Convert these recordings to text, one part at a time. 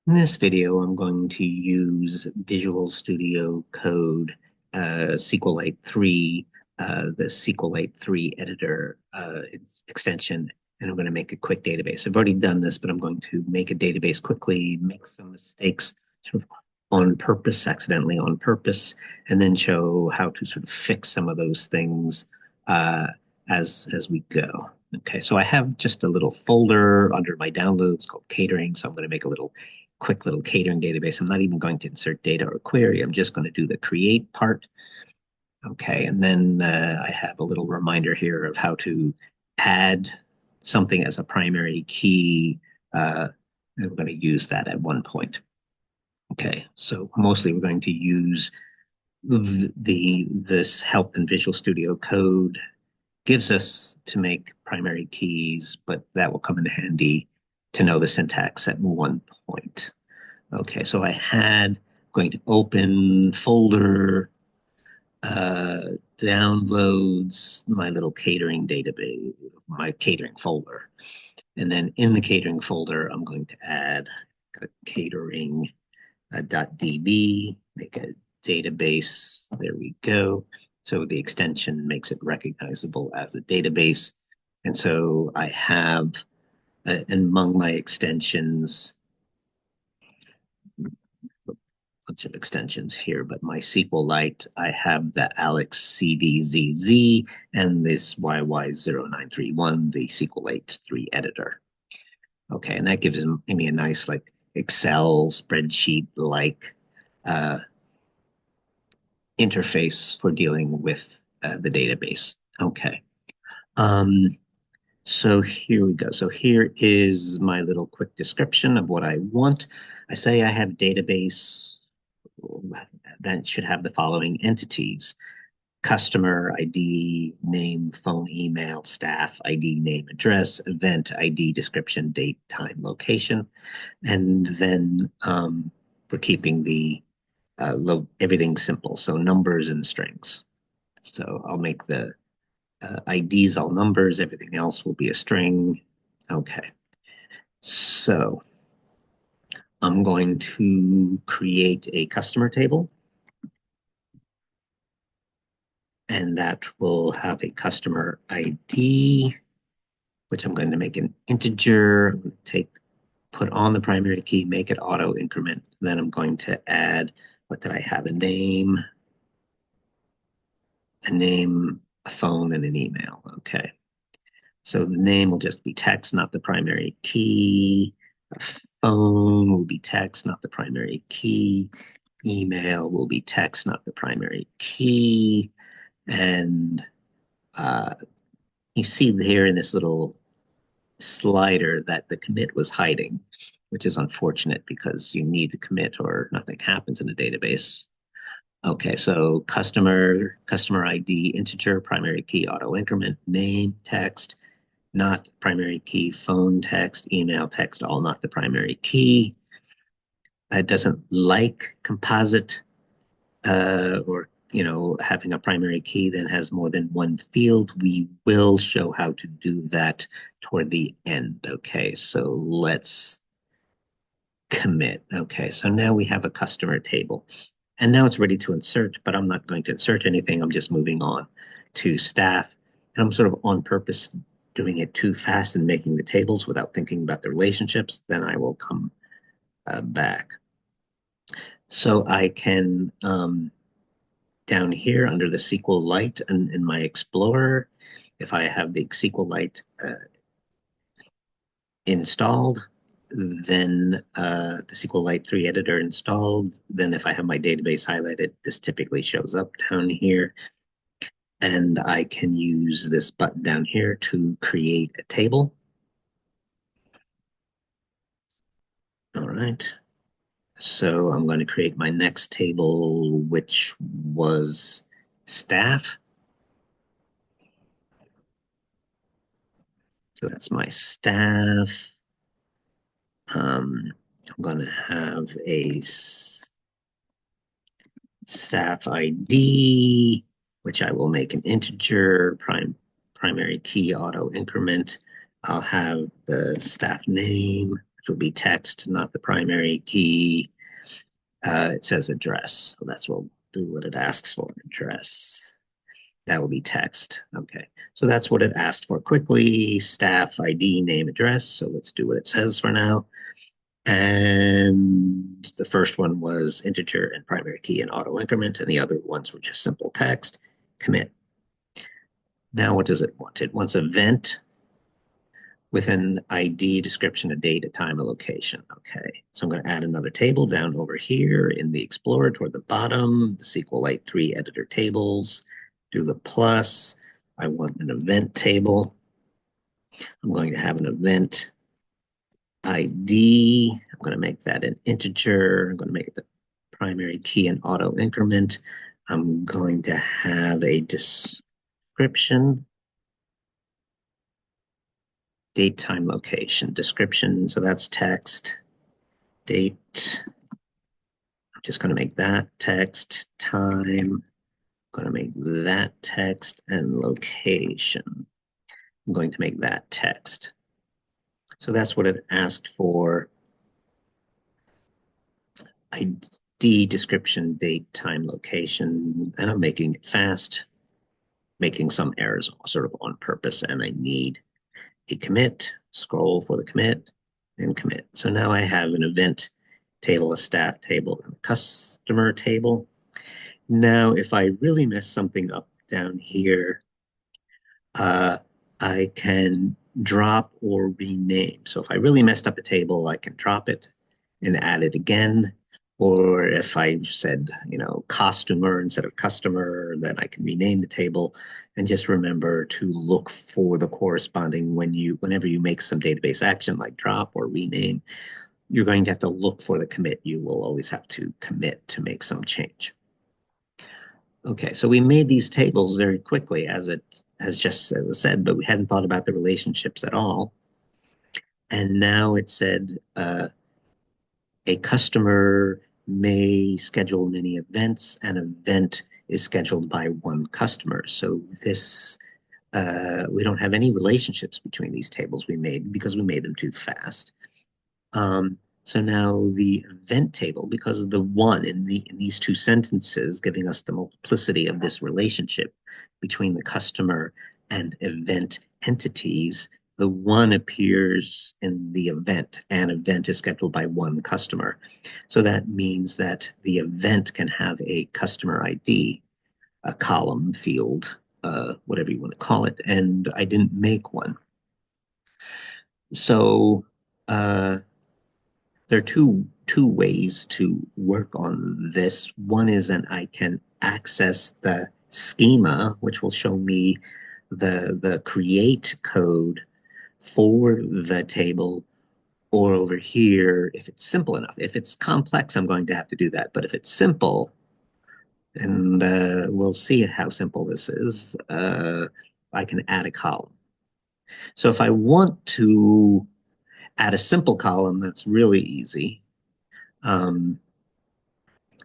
In this video, I'm going to use Visual Studio Code, SQLite 3, the SQLite 3 Editor extension, and I'm going to make a quick database. I've already done this, but I'm going to make a database quickly, make some mistakes sort of on purpose, accidentally on purpose, and then show how to sort of fix some of those things uh, as we go. Okay, so I have just a little folder under my downloads called Catering, so I'm going to make a quick little catering database. I'm not even going to insert data or query. I'm just going to do the create part. Okay, and then I have a little reminder here of how to add something as a primary key. And we're going to use that at one point. Okay, so mostly we're going to use this help in Visual Studio Code gives us to make primary keys, but that will come in handy to know the syntax at one point. Okay, so I had going to open folder, downloads, my little catering database, my catering folder. And then in the catering folder, I'm going to add a catering .db, make a database. There we go. So the extension makes it recognizable as a database. And so I have among my extensions, bunch of extensions here, but my SQLite, I have the Alex CDZZ and this YY0931, the SQLite3 Editor. Okay, and that gives me a nice like Excel spreadsheet like uh, interface for dealing with the database. Okay. Um, so here we go. So here is my little quick description of what I want. I say I have a database that should have the following entities: customer ID, name, phone, email, staff ID, name, address, event ID, description, date, time, location. And then we're keeping the everything simple. So numbers and strings. So I'll make the IDs all numbers, everything else will be a string. Okay. So I'm going to create a customer table, and that will have a customer ID, which I'm going to make an integer. I'm going to put on the primary key, make it auto increment. Then I'm going to add, what did I have? A name, a phone, and an email. Okay. So the name will just be text, not the primary key. A phone will be text, not the primary key. Email will be text, not the primary key. And uh, you see here in this little slider that the commit was hiding, which is unfortunate because you need the commit or nothing happens in a database. Okay, so customer ID, integer, primary key, auto increment, name, text, not primary key, phone, text, email, text, all not the primary key. It doesn't like composite or having a primary key that has more than one field. We will show how to do that toward the end. Okay, so let's commit. Okay, so now we have a customer table. And now it's ready to insert, but I'm not going to insert anything. I'm just moving on to staff. And I'm sort of on purpose doing it too fast and making the tables without thinking about the relationships. Then I will come back. So I can, down here under the SQLite and in my Explorer, if I have the SQLite installed, then the SQLite3 editor installed, then if I have my database highlighted, this typically shows up down here. And I can use this button down here to create a table. All right. So I'm going to create my next table, which was staff. So that's my staff. I'm going to have a staff ID, which I will make an integer, primary key auto increment. I'll have the staff name, which will be text, not the primary key. It says address, so that's what we'll do what it asks for, address. That will be text. Okay, so that's what it asked for quickly. Staff ID, name, address. So let's do what it says for now. And the first one was integer and primary key and auto increment, and the other ones were just simple text. Commit. Now what does it want? It wants event with an ID, description, a date, a time, a location. Okay, so I'm going to add another table down over here in the Explorer toward the bottom, the SQLite3 Editor tables, do the plus. I want an event table. I'm going to have an event ID. I'm going to make that an integer. I'm going to make it the primary key and auto increment. I'm going to have a description, date, time, location, description. So that's text, date. I'm just going to make that text, time. I'm going to make that text, and location. I'm going to make that text. So that's what it asked for. ID, description, date, time, location, and I'm making it fast, making some errors sort of on purpose, and I need a commit, scroll for the commit, and commit. So now I have an event table, a staff table, and a customer table. Now, if I really mess something up down here, I can drop or rename. So if I really messed up a table, I can drop it and add it again. Or if I said, costumer instead of customer, then I can rename the table. And just remember to look for the corresponding whenever you make some database action like drop or rename, you're going to have to look for the commit. You will always have to commit to make some change. Okay, so we made these tables very quickly, as it has just said, but we hadn't thought about the relationships at all. And now it said a customer may schedule many events. An event is scheduled by one customer. So this, we don't have any relationships between these tables we made because we made them too fast. So now the event table, because the one in these two sentences giving us the multiplicity of this relationship between the customer and event entities, the one appears in the event. An event is scheduled by one customer. So that means that the event can have a customer ID, a column field, whatever you want to call it, and I didn't make one. So there are two ways to work on this. One is that I can access the schema, which will show me the create code for the table, or over here, if it's simple enough. If it's complex, I'm going to have to do that. But if it's simple, and we'll see how simple this is, I can add a column. So if I want to add a simple column, that's really easy.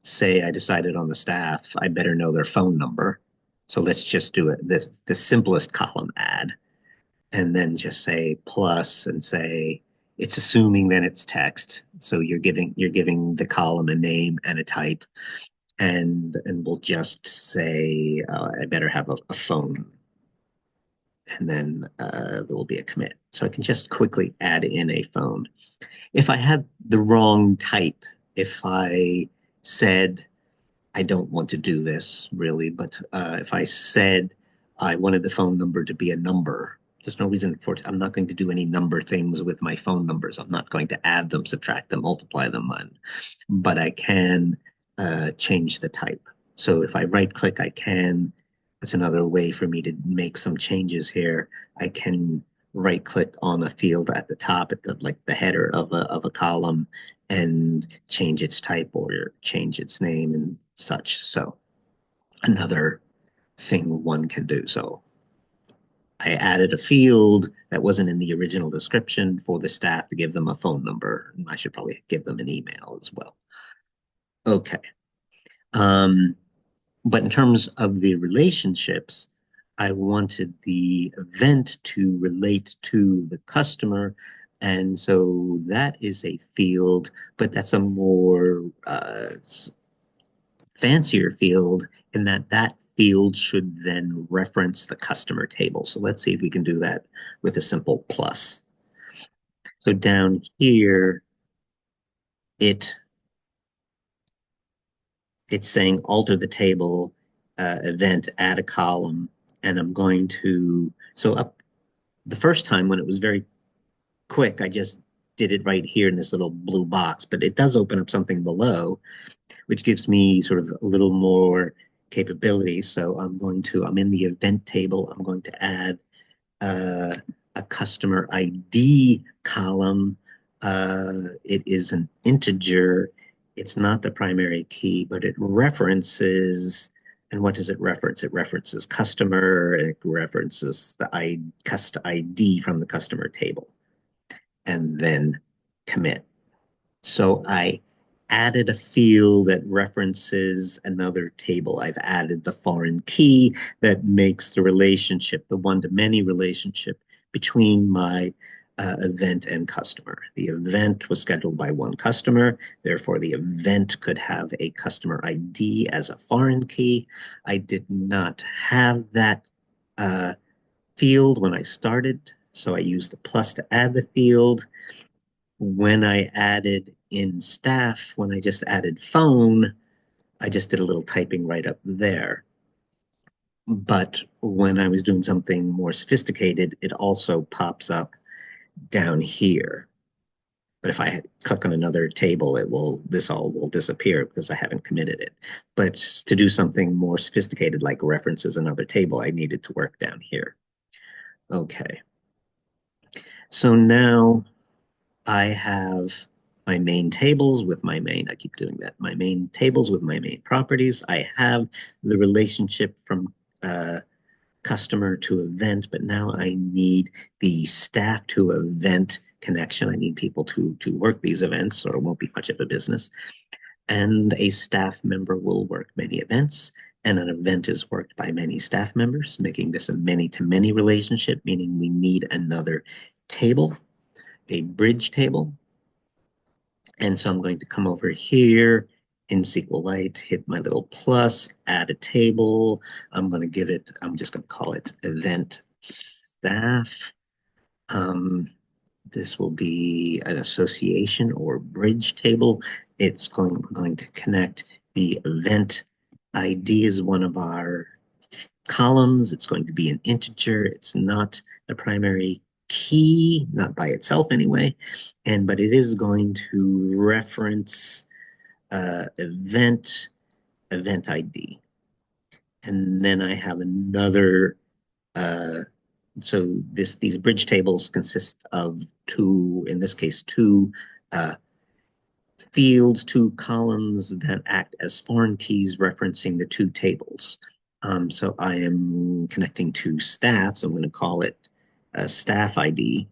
Say I decided on the staff, I better know their phone number. So let's just do it, the simplest column add, and then just say plus and say it's assuming that it's text. So you're giving the column a name and a type, and we'll just say I better have a phone, and then there will be a commit. So I can just quickly add in a phone. If I had the wrong type, if I said I don't want to do this really, but if I said I wanted the phone number to be a number, there's no reason for it. I'm not going to do any number things with my phone numbers. I'm not going to add them, subtract them, multiply them, but I can change the type. So if I right click, I can. That's another way for me to make some changes here. I can right click on a field at the top at the header of a column and change its type or change its name and such. So another thing one can do. So I added a field that wasn't in the original description for the staff to give them a phone number. I should probably give them an email as well. Okay. But in terms of the relationships, I wanted the event to relate to the customer And so that is a field, but that's a more fancier field in that that field should then reference the customer table. So let's see if we can do that with a simple plus. So down here, it it's saying alter the table event, add a column, and I'm going to, so up the first time when it was very quick, I just did it right here in this little blue box, but it does open up something below, which gives me sort of a little more capability. So I'm in the event table. I'm going to add uh, a customer ID column. It is an integer. It's not the primary key, but it references. And what does it reference? It references customer. It references the cust ID from the customer table, and then commit. So I added a field that references another table. I've added the foreign key that makes the relationship, the one-to-many relationship between my event and customer. The event was scheduled by one customer, therefore the event could have a customer ID as a foreign key. I did not have that uh, field when I started, so I used the plus to add the field. When I added in staff, when I just added phone, I just did a little typing right up there. But when I was doing something more sophisticated, it also pops up down here. But if I click on another table, this all will disappear because I haven't committed it. But to do something more sophisticated, like references another table, I needed to work down here. Okay. So now I have my main tables with my main, I keep doing that, my main tables with my main properties. I have the relationship from customer to event, but now I need the staff to event connection. I need people to work these events, so it won't be much of a business. And a staff member will work many events, and an event is worked by many staff members, making this a many-to-many relationship, meaning we need another table, a bridge table. And so I'm going to come over here in SQLite, hit my little plus, add a table. I'm just going to call it event staff. Um, this will be an association or bridge table. We're going to connect the event ID is one of our columns. It's going to be an integer. It's not the primary key, not by itself anyway, but it is going to reference event ID. And then I have another uh, so these bridge tables consist of two, in this case, two uh, fields, two columns that act as foreign keys referencing the two tables. So I am connecting to staff, so I'm going to call it staff ID.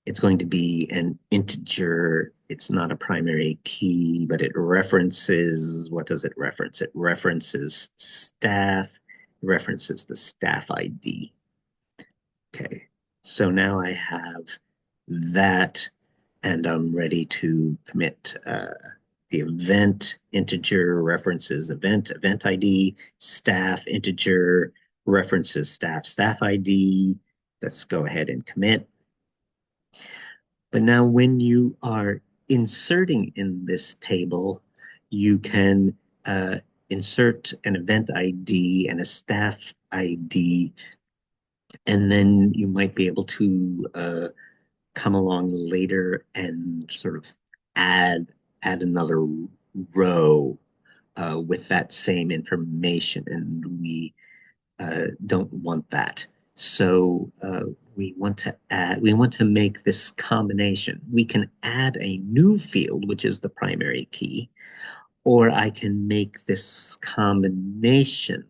It's going to be an integer. It's not a primary key, but it references, what does it reference? It references staff, references the staff ID. Okay, so now I have that, and I'm ready to commit the event integer references event ID, staff integer references staff ID. Let's go ahead and commit. But now when you are inserting in this table, you can insert an event ID and a staff ID, and then you might be able to come along later and sort of add add another row with that same information, and we don't want that. So we want to make this combination. We can add a new field, which is the primary key, or I can make this combination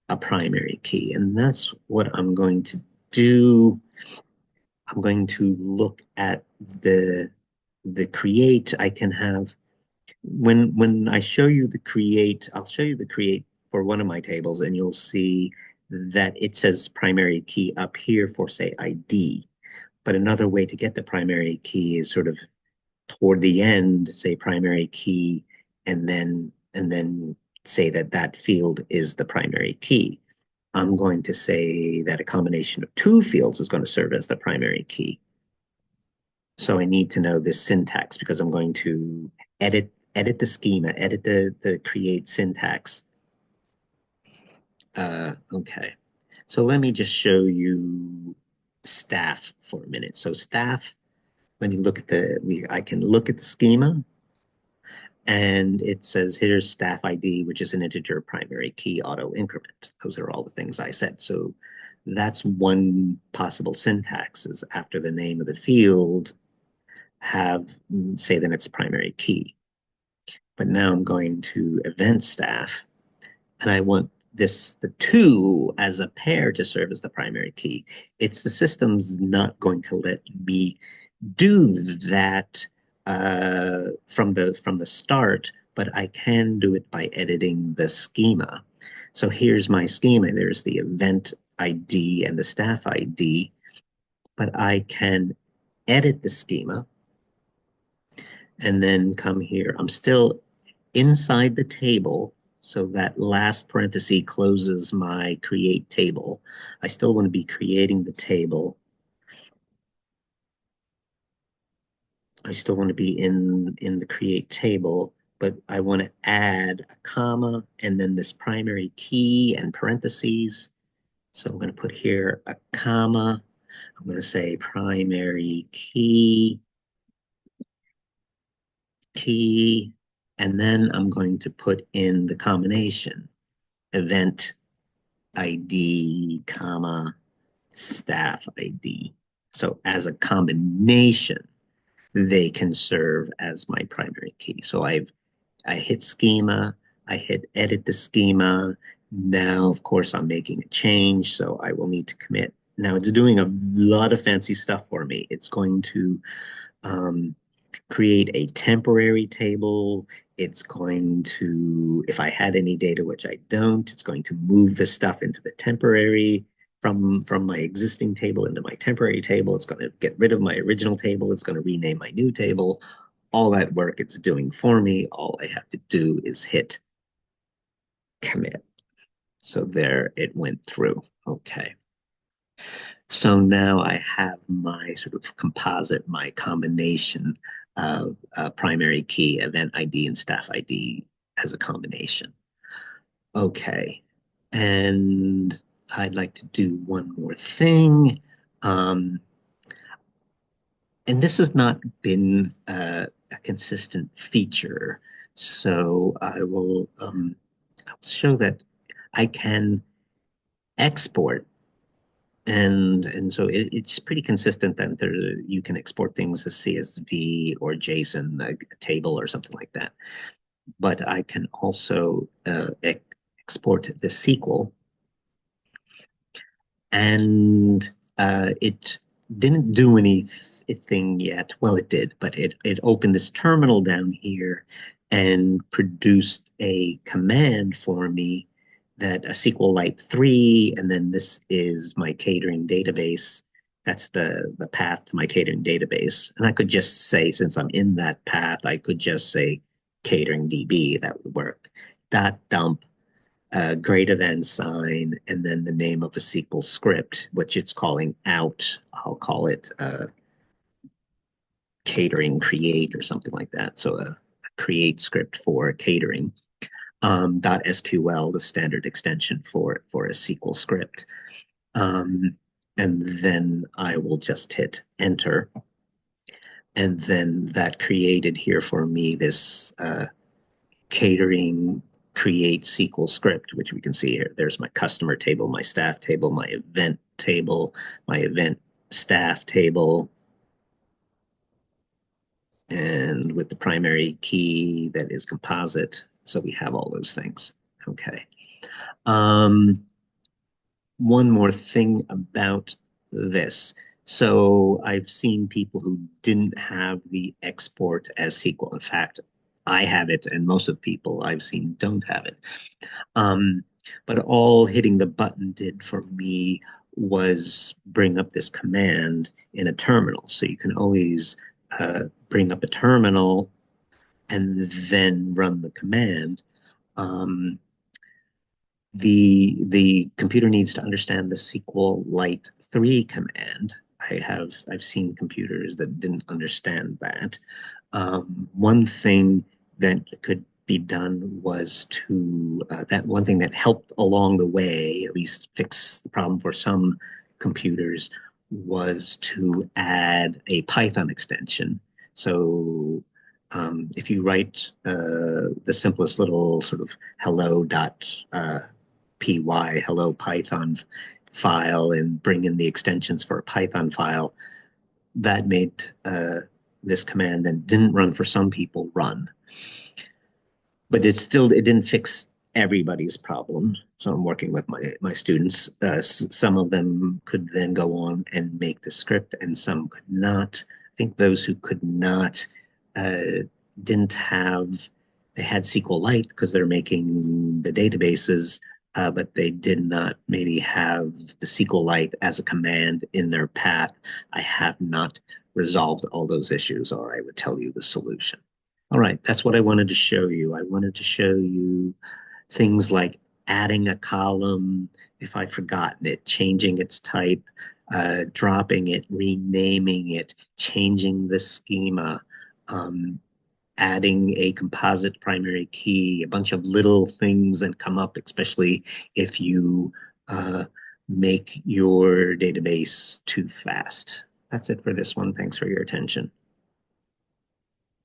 a primary key. And that's what I'm going to do. I'm going to look at the create. I can have when I show you the create, I'll show you the create for one of my tables, and you'll see that it says primary key up here for say ID. But another way to get the primary key is sort of toward the end, say primary key, and then say that that field is the primary key. I'm going to say that a combination of two fields is going to serve as the primary key. So I need to know this syntax because I'm going to edit the schema, edit the create syntax. Okay. So let me just show you staff for a minute. So staff, let me look at I can look at the schema and it says here's staff ID, which is an integer primary key auto increment. Those are all the things I said. So that's one possible syntax is after the name of the field, have say that it's primary key. But now I'm going to event staff and I want the two as a pair to serve as the primary key. It's the system's not going to let me do that from the start, but I can do it by editing the schema. So here's my schema. There's the event ID and the staff ID, but I can edit the schema and then come here. I'm still inside the table. So that last parenthesis closes my create table. I still want to be creating the table. I still want to be in the create table, but I want to add a comma and then this primary key and parentheses. So I'm going to put here a comma. I'm going to say primary key, and then I'm going to put in the combination event ID, comma, staff ID. So as a combination, they can serve as my primary key. So I hit schema, I hit edit the schema. Now, of course, I'm making a change, so I will need to commit. Now it's doing a lot of fancy stuff for me. It's going to um, create a temporary table. It's going to, if I had any data, which I don't, it's going to move the stuff into the temporary from my existing table into my temporary table. It's going to get rid of my original table. It's going to rename my new table. All that work it's doing for me. All I have to do is hit commit. So there it went through. Okay. So now I have my sort of composite, my combination of primary key, event ID, and staff ID as a combination. Okay. And I'd like to do one more thing. Um, and this has not been a consistent feature. So I'll show that I can export and so it's pretty consistent that you can export things as CSV or JSON, a table or something like that. But I can also export the SQL, and it didn't do anything yet. Well, it did, but it opened this terminal down here and produced a command for me that a SQLite3, and then this is my catering database. That's the path to my catering database. And I could just say, since I'm in that path, I could just say catering DB, that would work. Dot dump greater than sign, and then the name of a SQL script, which it's calling out. I'll call it catering create or something like that. So a create script for catering. .SQL, the standard extension for a SQL script. And then I will just hit enter. And then that created here for me this catering create SQL script, which we can see here. There's my customer table, my staff table, my event table, my event staff table, and with the primary key that is composite. So we have all those things. Okay. One more thing about this. So I've seen people who didn't have the export as SQL. In fact, I have it, and most of people I've seen don't have it. Um, but all hitting the button did for me was bring up this command in a terminal. So you can always bring up a terminal and then run the command. Um, the computer needs to understand the SQLite3 command. I've seen computers that didn't understand that. One thing that could be done was to that one thing that helped along the way, at least fix the problem for some computers, was to add a Python extension. So if you write the simplest little sort of hello.py, hello Python file, and bring in the extensions for a Python file, that made this command that didn't run for some people run. But it didn't fix everybody's problem. So I'm working with my students. Some of them could then go on and make the script, and some could not. I think those who could not didn't have, they had SQLite because they're making the databases, but they did not maybe have the SQLite as a command in their path. I have not resolved all those issues, or I would tell you the solution. All right, that's what I wanted to show you. I wanted to show you things like adding a column if I've forgotten it, changing its type, dropping it, renaming it, changing the schema, um, adding a composite primary key, a bunch of little things that come up, especially if you make your database too fast. That's it for this one. Thanks for your attention.